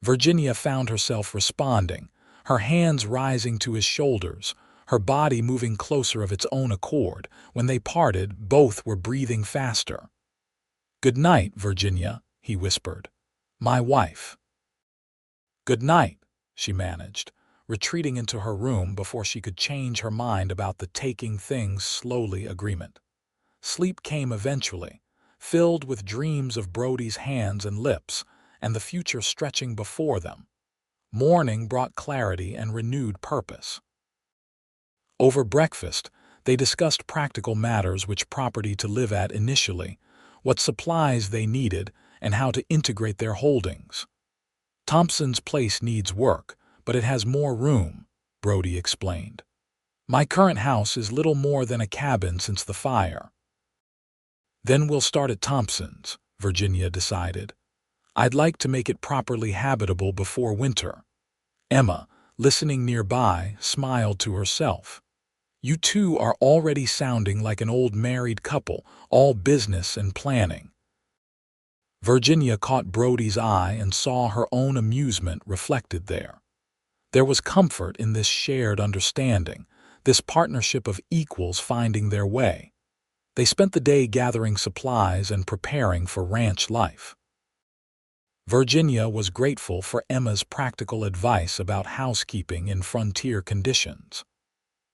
Virginia found herself responding, her hands rising to his shoulders, her body moving closer of its own accord. When they parted, both were breathing faster. Good night, Virginia, he whispered. My wife. Good night, she managed, retreating into her room before she could change her mind about the taking things slowly agreement. Sleep came eventually, filled with dreams of Brody's hands and lips, and the future stretching before them. Morning brought clarity and renewed purpose. Over breakfast, they discussed practical matters: which property to live at initially, what supplies they needed, and how to integrate their holdings. Thompson's place needs work, but it has more room, Brody explained. My current house is little more than a cabin since the fire. Then we'll start at Thompson's, Virginia decided. I'd like to make it properly habitable before winter. Emma, listening nearby, smiled to herself. You two are already sounding like an old married couple, all business and planning. Virginia caught Brody's eye and saw her own amusement reflected there. There was comfort in this shared understanding, this partnership of equals finding their way. They spent the day gathering supplies and preparing for ranch life. Virginia was grateful for Emma's practical advice about housekeeping in frontier conditions.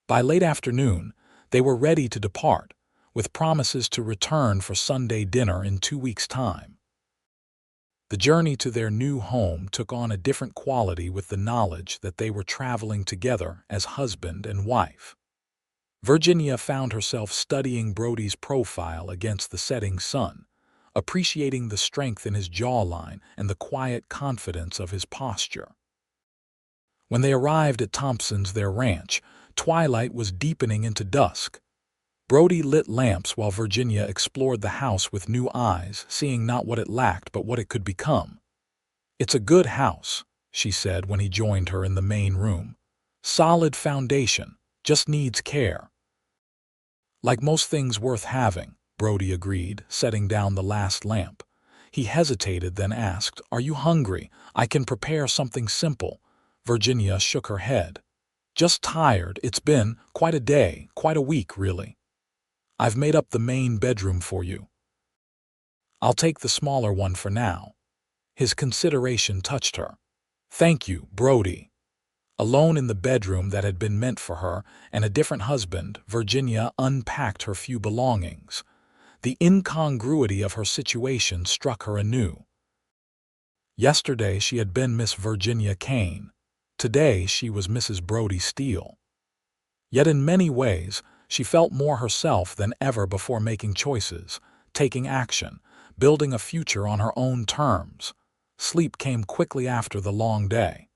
By late afternoon, they were ready to depart, with promises to return for Sunday dinner in 2 weeks' time. The journey to their new home took on a different quality with the knowledge that they were traveling together as husband and wife. Virginia found herself studying Brody's profile against the setting sun, appreciating the strength in his jawline and the quiet confidence of his posture. When they arrived at Thompson's, their ranch, twilight was deepening into dusk. Brody lit lamps while Virginia explored the house with new eyes, seeing not what it lacked but what it could become. "It's a good house," she said when he joined her in the main room. "Solid foundation, just needs care." "Like most things worth having," Brody agreed, setting down the last lamp. He hesitated, then asked, "Are you hungry? I can prepare something simple." Virginia shook her head. "Just tired. It's been quite a day, quite a week, really. I've made up the main bedroom for you." "I'll take the smaller one for now." His consideration touched her. "Thank you, Brody." Alone in the bedroom that had been meant for her and a different husband, Virginia unpacked her few belongings. The incongruity of her situation struck her anew. Yesterday she had been Miss Virginia Kane. Today she was Mrs. Brody Steele. Yet in many ways, she felt more herself than ever before, making choices, taking action, building a future on her own terms. Sleep came quickly after the long day.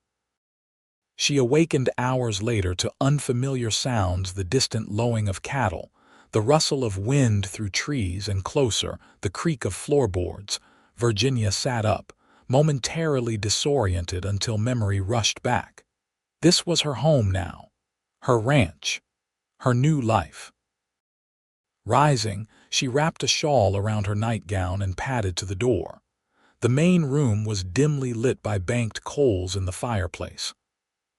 She awakened hours later to unfamiliar sounds: the distant lowing of cattle, the rustle of wind through trees, and closer, the creak of floorboards. Virginia sat up, momentarily disoriented until memory rushed back. This was her home now, her ranch, her new life. Rising, she wrapped a shawl around her nightgown and padded to the door. The main room was dimly lit by banked coals in the fireplace.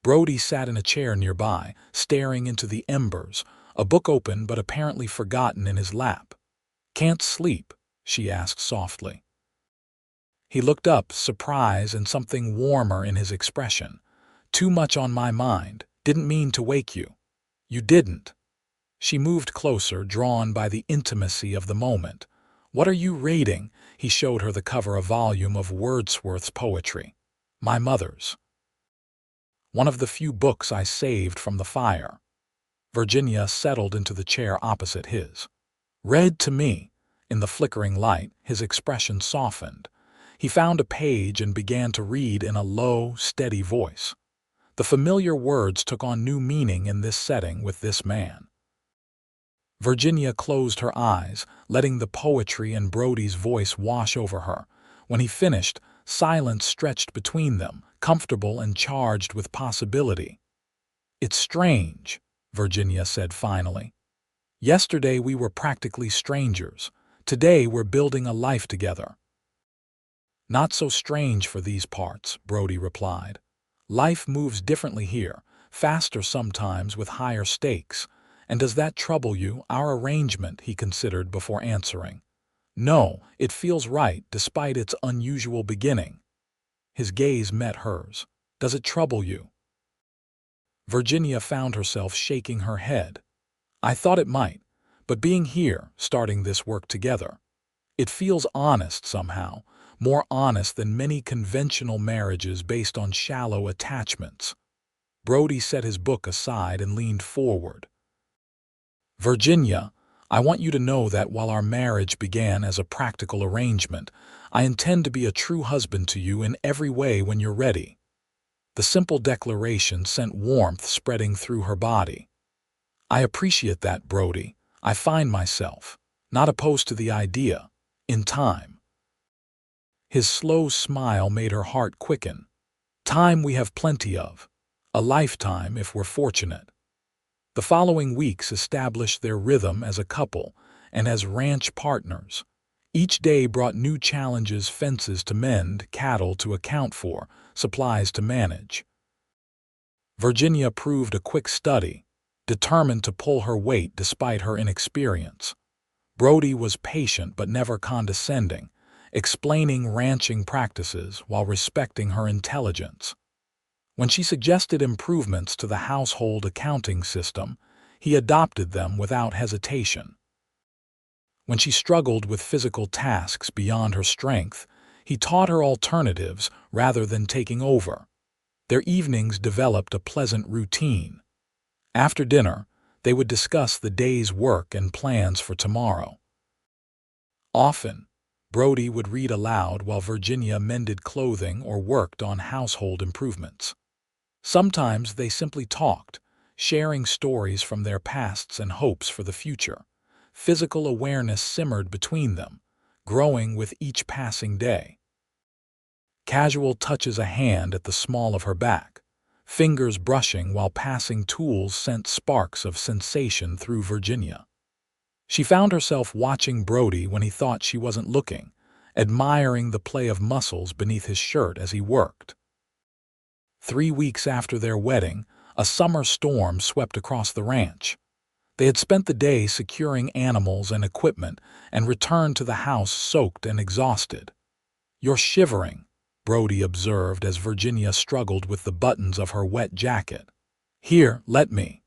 Brody sat in a chair nearby, staring into the embers, a book open but apparently forgotten in his lap. "Can't sleep?" she asked softly. He looked up, surprise and something warmer in his expression. "Too much on my mind. Didn't mean to wake you." "You didn't." She moved closer, drawn by the intimacy of the moment. "What are you reading?" He showed her the cover, a volume of Wordsworth's poetry. "My mother's. One of the few books I saved from the fire." Virginia settled into the chair opposite his. "Read to me." In the flickering light, his expression softened. He found a page and began to read in a low, steady voice. The familiar words took on new meaning in this setting with this man. Virginia closed her eyes, letting the poetry and Brody's voice wash over her. When he finished, silence stretched between them, comfortable and charged with possibility. "It's strange," Virginia said finally. "Yesterday we were practically strangers. Today we're building a life together." "Not so strange for these parts," Brody replied. "Life moves differently here, faster sometimes with higher stakes. And does that trouble you, our arrangement?" he considered before answering. "No, it feels right despite its unusual beginning." His gaze met hers. "Does it trouble you?" Virginia found herself shaking her head. "I thought it might, but being here, starting this work together, it feels honest somehow, more honest than many conventional marriages based on shallow attachments." Brody set his book aside and leaned forward. "Virginia, I want you to know that while our marriage began as a practical arrangement, I intend to be a true husband to you in every way when you're ready." The simple declaration sent warmth spreading through her body. "I appreciate that, Brody. I find myself not opposed to the idea, in time." His slow smile made her heart quicken. "Time we have plenty of. A lifetime if we're fortunate." The following weeks established their rhythm as a couple and as ranch partners. Each day brought new challenges: fences to mend, cattle to account for, supplies to manage. Virginia proved a quick study, determined to pull her weight despite her inexperience. Brody was patient but never condescending, explaining ranching practices while respecting her intelligence. When she suggested improvements to the household accounting system, he adopted them without hesitation. When she struggled with physical tasks beyond her strength, he taught her alternatives rather than taking over. Their evenings developed a pleasant routine. After dinner, they would discuss the day's work and plans for tomorrow. Often, Brody would read aloud while Virginia mended clothing or worked on household improvements. Sometimes they simply talked, sharing stories from their pasts and hopes for the future. Physical awareness simmered between them, growing with each passing day. Casual touches a hand at the small of her back, fingers brushing while passing tools sent sparks of sensation through Virginia. She found herself watching Brody when he thought she wasn't looking, admiring the play of muscles beneath his shirt as he worked. 3 weeks after their wedding, a summer storm swept across the ranch. They had spent the day securing animals and equipment and returned to the house soaked and exhausted. "You're shivering," Brody observed as Virginia struggled with the buttons of her wet jacket. "Here, let me."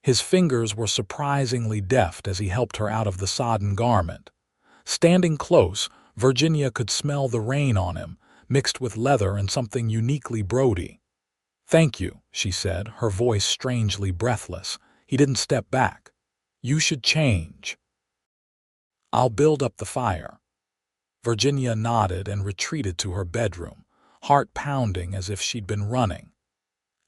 His fingers were surprisingly deft as he helped her out of the sodden garment. Standing close, Virginia could smell the rain on him, mixed with leather and something uniquely Brody. "Thank you," she said, her voice strangely breathless. He didn't step back. "You should change." "I'll build up the fire." Virginia nodded and retreated to her bedroom, heart pounding as if she'd been running.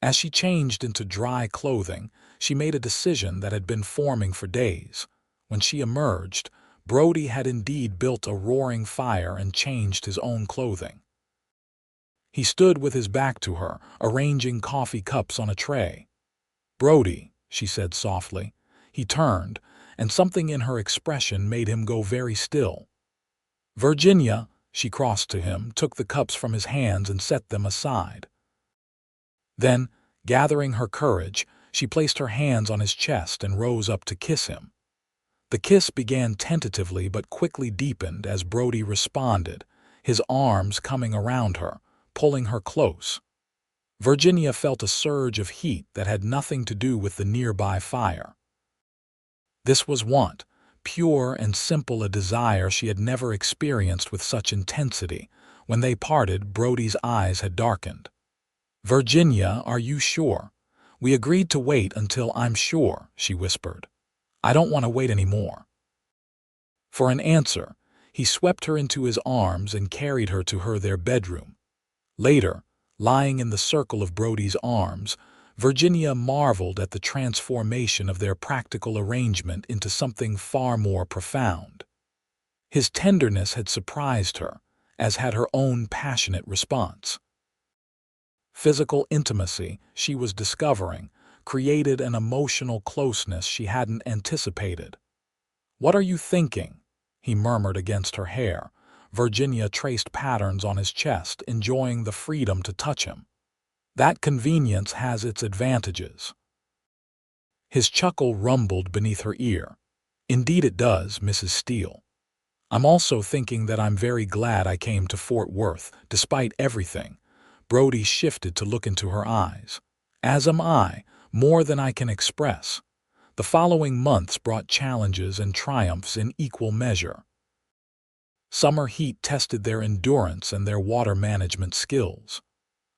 As she changed into dry clothing, she made a decision that had been forming for days. When she emerged, Brody had indeed built a roaring fire and changed his own clothing. He stood with his back to her, arranging coffee cups on a tray. "Brody," she said softly. He turned, and something in her expression made him go very still. "Virginia," she crossed to him, took the cups from his hands and set them aside. Then, gathering her courage, she placed her hands on his chest and rose up to kiss him. The kiss began tentatively but quickly deepened as Brody responded, his arms coming around her, pulling her close. Virginia felt a surge of heat that had nothing to do with the nearby fire. This was want, pure and simple, a desire she had never experienced with such intensity. When they parted, Brody's eyes had darkened. "Virginia, are you sure? We agreed to wait until I'm sure," she whispered. "I don't want to wait anymore." For an answer, he swept her into his arms and carried her to their bedroom. Later, lying in the circle of Brody's arms, Virginia marveled at the transformation of their practical arrangement into something far more profound. His tenderness had surprised her, as had her own passionate response. Physical intimacy, she was discovering, created an emotional closeness she hadn't anticipated. "What are you thinking?" he murmured against her hair. Virginia traced patterns on his chest, enjoying the freedom to touch him. "That convenience has its advantages." His chuckle rumbled beneath her ear. "Indeed it does, Mrs. Steele. I'm also thinking that I'm very glad I came to Fort Worth, despite everything." Brody shifted to look into her eyes. "As am I, more than I can express." The following months brought challenges and triumphs in equal measure. Summer heat tested their endurance and their water management skills.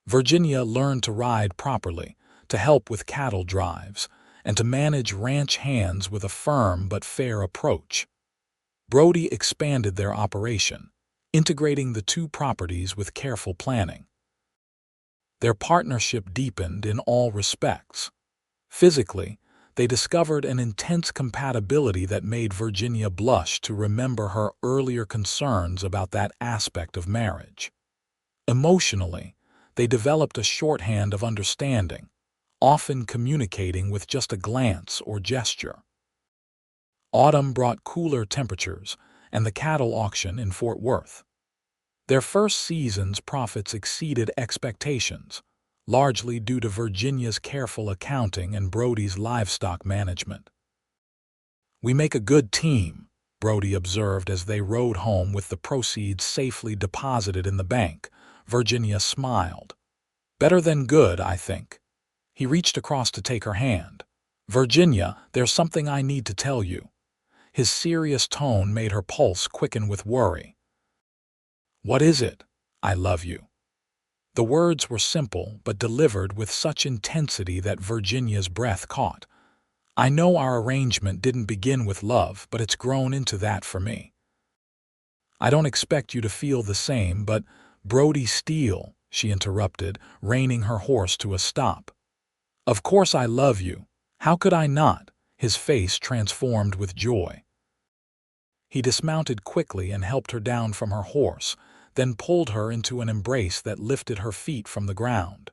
Virginia learned to ride properly, to help with cattle drives, and to manage ranch hands with a firm but fair approach. Brody expanded their operation, integrating the two properties with careful planning. Their partnership deepened in all respects. Physically, they discovered an intense compatibility that made Virginia blush to remember her earlier concerns about that aspect of marriage. Emotionally, they developed a shorthand of understanding, often communicating with just a glance or gesture. Autumn brought cooler temperatures and the cattle auction in Fort Worth. Their first season's profits exceeded expectations, largely due to Virginia's careful accounting and Brody's livestock management. "We make a good team," Brody observed as they rode home with the proceeds safely deposited in the bank. Virginia smiled. Better than good, I think. He reached across to take her hand. Virginia, there's something I need to tell you. His serious tone made her pulse quicken with worry. What is it? I love you. The words were simple, but delivered with such intensity that Virginia's breath caught. I know our arrangement didn't begin with love, but it's grown into that for me. I don't expect you to feel the same, but Brody Steele, she interrupted, reining her horse to a stop. Of course I love you. How could I not? His face transformed with joy. He dismounted quickly and helped her down from her horse, then pulled her into an embrace that lifted her feet from the ground.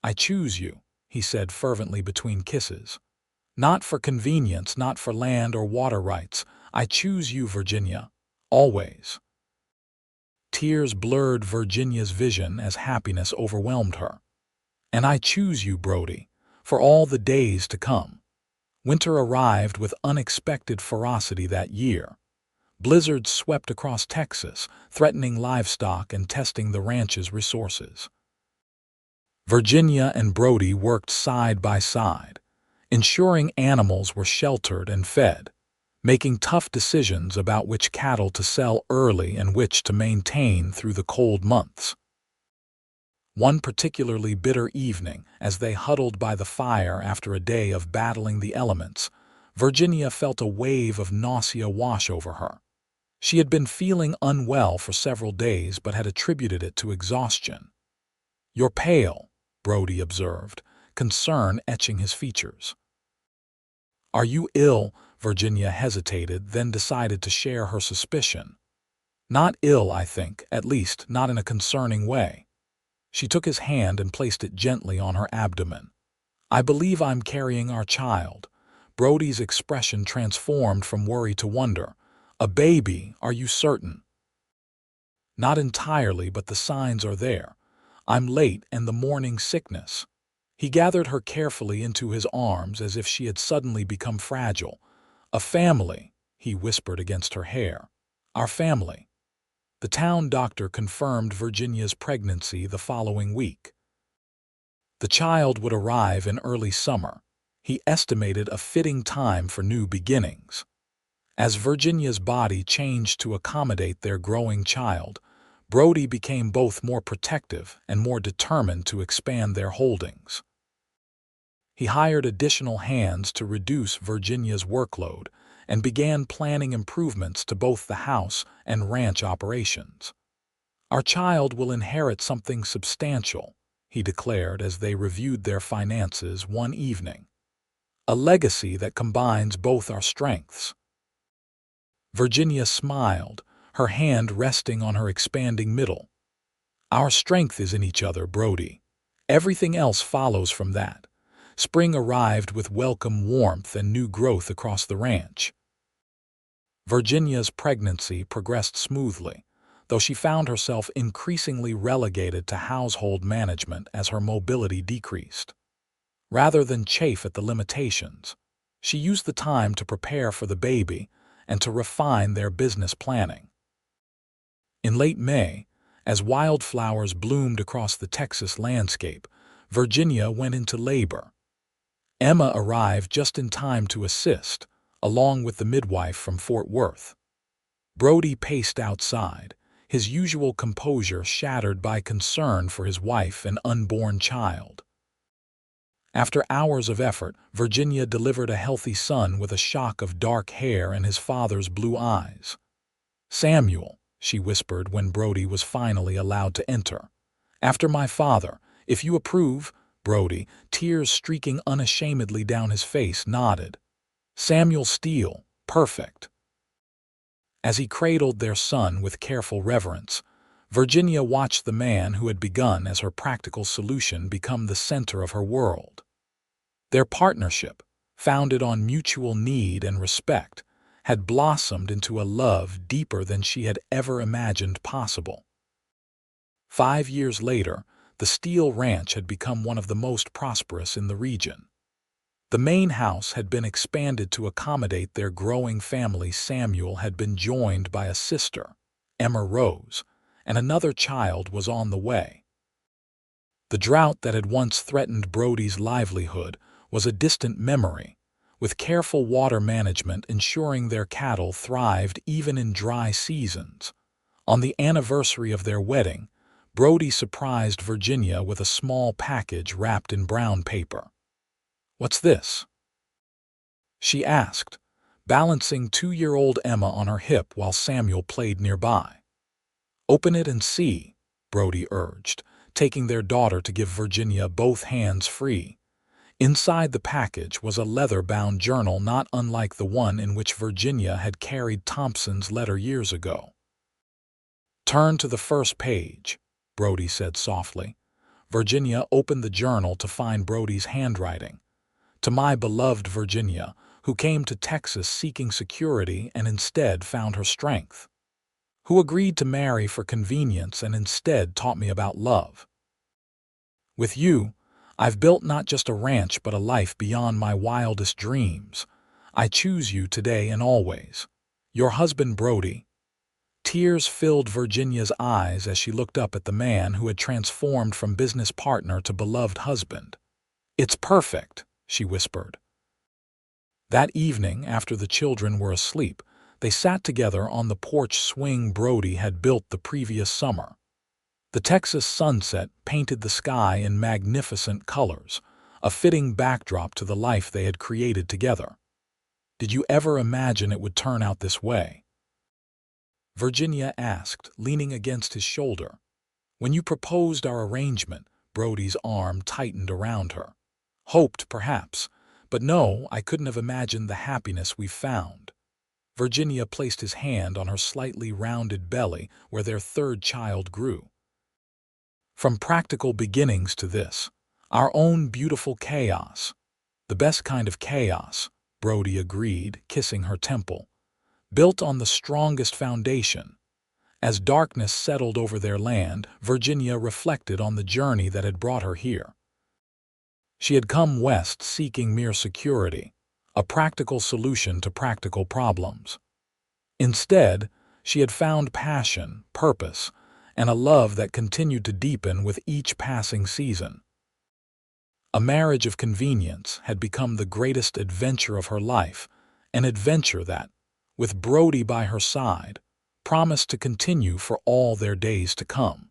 I choose you, he said fervently between kisses. Not for convenience, not for land or water rights. I choose you, Virginia. Always. Tears blurred Virginia's vision as happiness overwhelmed her. And I choose you, Brody, for all the days to come. Winter arrived with unexpected ferocity that year. Blizzards swept across Texas, threatening livestock and testing the ranch's resources. Virginia and Brody worked side by side, ensuring animals were sheltered and fed, making tough decisions about which cattle to sell early and which to maintain through the cold months. One particularly bitter evening, as they huddled by the fire after a day of battling the elements, Virginia felt a wave of nausea wash over her. She had been feeling unwell for several days but had attributed it to exhaustion. You're pale, Brody observed, concern etching his features. Are you ill? Virginia hesitated, then decided to share her suspicion. Not ill, I think, at least not in a concerning way. She took his hand and placed it gently on her abdomen. I believe I'm carrying our child. Brody's expression transformed from worry to wonder. A baby, are you certain? Not entirely, but the signs are there. I'm late and the morning sickness. He gathered her carefully into his arms as if she had suddenly become fragile. A family, he whispered against her hair. Our family. The town doctor confirmed Virginia's pregnancy the following week. The child would arrive in early summer. He estimated a fitting time for new beginnings. As Virginia's body changed to accommodate their growing child, Brody became both more protective and more determined to expand their holdings. He hired additional hands to reduce Virginia's workload and began planning improvements to both the house and ranch operations. Our child will inherit something substantial, he declared as they reviewed their finances one evening. A legacy that combines both our strengths. Virginia smiled, her hand resting on her expanding middle. Our strength is in each other, Brody. Everything else follows from that. Spring arrived with welcome warmth and new growth across the ranch. Virginia's pregnancy progressed smoothly, though she found herself increasingly relegated to household management as her mobility decreased. Rather than chafe at the limitations, she used the time to prepare for the baby and to refine their business planning. In late May, as wildflowers bloomed across the Texas landscape, Virginia went into labor. Emma arrived just in time to assist, along with the midwife from Fort Worth. Brody paced outside, his usual composure shattered by concern for his wife and unborn child. After hours of effort, Virginia delivered a healthy son with a shock of dark hair and his father's blue eyes. Samuel, she whispered when Brody was finally allowed to enter. After my father, if you approve, Brody, tears streaking unashamedly down his face, nodded. Samuel Steele, perfect. As he cradled their son with careful reverence, Virginia watched the man who had begun as her practical solution become the center of her world. Their partnership, founded on mutual need and respect, had blossomed into a love deeper than she had ever imagined possible. 5 years later, the Steele Ranch had become one of the most prosperous in the region. The main house had been expanded to accommodate their growing family. Samuel had been joined by a sister, Emma Rose, and another child was on the way. The drought that had once threatened Brody's livelihood was a distant memory, with careful water management ensuring their cattle thrived even in dry seasons. On the anniversary of their wedding, Brody surprised Virginia with a small package wrapped in brown paper. "What's this?" she asked, balancing 2-year-old Emma on her hip while Samuel played nearby. "Open it and see," Brody urged, taking their daughter to give Virginia both hands free. Inside the package was a leather-bound journal not unlike the one in which Virginia had carried Thompson's letter years ago. "Turn to the first page," Brody said softly. Virginia opened the journal to find Brody's handwriting. "To my beloved Virginia, who came to Texas seeking security and instead found her strength. Who agreed to marry for convenience and instead taught me about love. With you, I've built not just a ranch but a life beyond my wildest dreams. I choose you today and always. Your husband Brody." Tears filled Virginia's eyes as she looked up at the man who had transformed from business partner to beloved husband. "It's perfect," she whispered. That evening, after the children were asleep, they sat together on the porch swing Brody had built the previous summer. The Texas sunset painted the sky in magnificent colors, a fitting backdrop to the life they had created together. "Did you ever imagine it would turn out this way?" Virginia asked, leaning against his shoulder. "When you proposed our arrangement," Brody's arm tightened around her. "Hoped, perhaps, but no, I couldn't have imagined the happiness we've found." Virginia placed his hand on her slightly rounded belly where their third child grew. "From practical beginnings to this, our own beautiful chaos." "The best kind of chaos," Brody agreed, kissing her temple. "Built on the strongest foundation." As darkness settled over their land, Virginia reflected on the journey that had brought her here. She had come west seeking mere security, a practical solution to practical problems. Instead, she had found passion, purpose, and a love that continued to deepen with each passing season. A marriage of convenience had become the greatest adventure of her life, an adventure that, with Brody by her side, promised to continue for all their days to come.